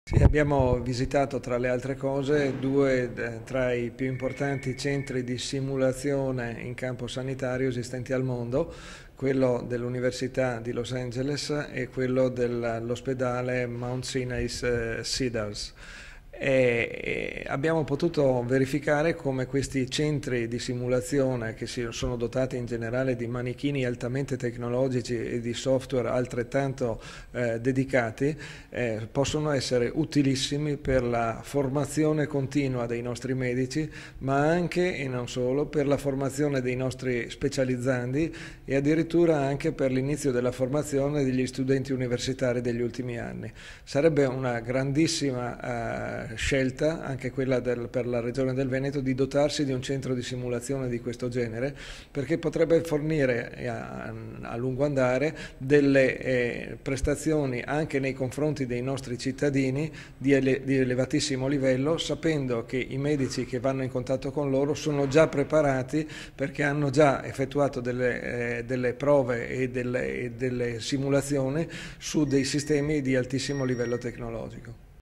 Sì, abbiamo visitato tra le altre cose due tra i più importanti centri di simulazione in campo sanitario esistenti al mondo, quello dell'Università di Los Angeles e quello dell'ospedale Mount Sinai's Cedars. E abbiamo potuto verificare come questi centri di simulazione, che sono dotati in generale di manichini altamente tecnologici e di software altrettanto dedicati, possono essere utilissimi per la formazione continua dei nostri medici, ma anche e non solo per la formazione dei nostri specializzandi e addirittura anche per l'inizio della formazione degli studenti universitari degli ultimi anni. Sarebbe una grandissima scelta, anche quella per la Regione del Veneto, di dotarsi di un centro di simulazione di questo genere, perché potrebbe fornire a lungo andare delle prestazioni anche nei confronti dei nostri cittadini di elevatissimo livello, sapendo che i medici che vanno in contatto con loro sono già preparati perché hanno già effettuato delle prove e delle simulazioni su dei sistemi di altissimo livello tecnologico.